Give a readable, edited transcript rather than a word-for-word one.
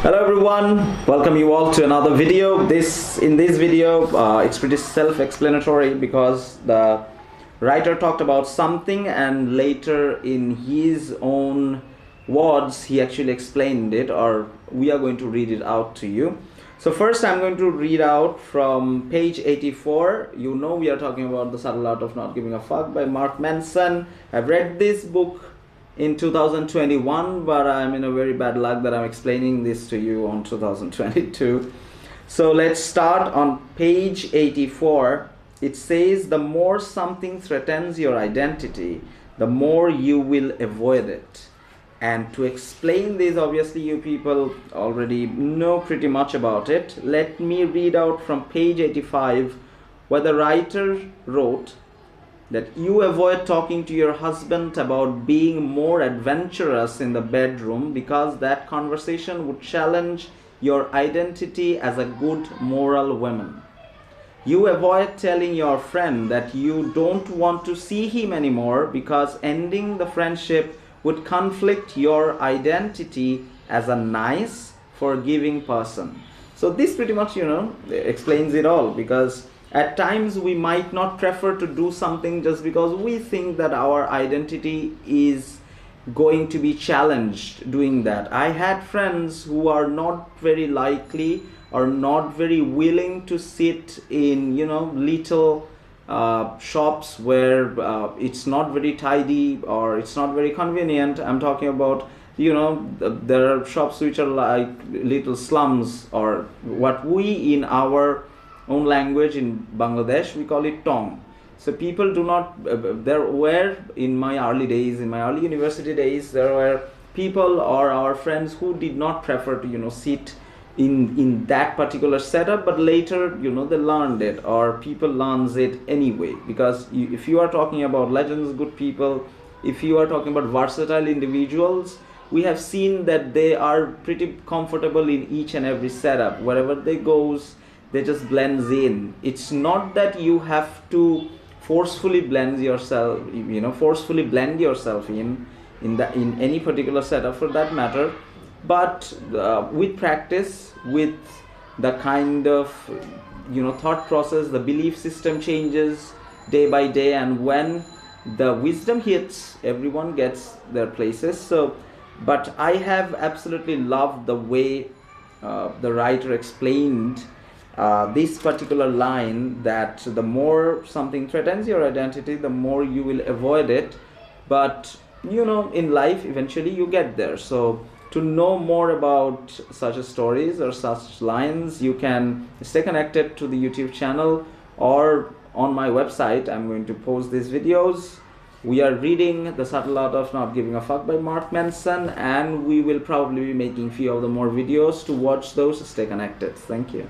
Hello everyone, welcome you all to another video. In this video it's pretty self-explanatory because the writer talked about something and later in his own words he actually explained it, or we are going to read it out to you. So first I'm going to read out from page 84. You know we are talking about The Subtle Art of Not Giving a Fuck by Mark Manson. I've read this book in 2021, but I'm in a very bad luck that I'm explaining this to you on 2022. So let's start on page 84. It says, the more something threatens your identity, the more you will avoid it. And to explain this, obviously you people already know pretty much about it. Let me read out from page 85 where the writer wrote that you avoid talking to your husband about being more adventurous in the bedroom because that conversation would challenge your identity as a good moral woman. You avoid telling your friend that you don't want to see him anymore because ending the friendship would conflict your identity as a nice, forgiving person. So this pretty much, explains it all, because at times we might not prefer to do something just because we think that our identity is going to be challenged doing that. I had friends who are not very likely or not very willing to sit in, little shops where it's not very tidy or it's not very convenient. I'm talking about, there are shops which are like little slums, or what we in our own language in Bangladesh we call it tong. So people do not, there were in my early days, in my early university days, there were people or our friends who did not prefer to sit in that particular setup, but later they learned it, or people learns it anyway, because if you are talking about legends, good people, if you are talking about versatile individuals, we have seen that they are pretty comfortable in each and every setup. Wherever they goes, they just blends in. It's not that you have to forcefully blend yourself, forcefully blend yourself in any particular setup for that matter. But with practice, with the kind of thought process, the belief system changes day by day, and when the wisdom hits, everyone gets their places. So, but I have absolutely loved the way the writer explained this particular line, that the more something threatens your identity, the more you will avoid it. But in life eventually you get there. So to know more about such stories or such lines, you can stay connected to the YouTube channel or on my website. I'm going to post these videos. We are reading The Subtle Art of Not Giving a Fuck by Mark Manson, and we will probably be making few of the more videos. To watch those, stay connected. Thank you.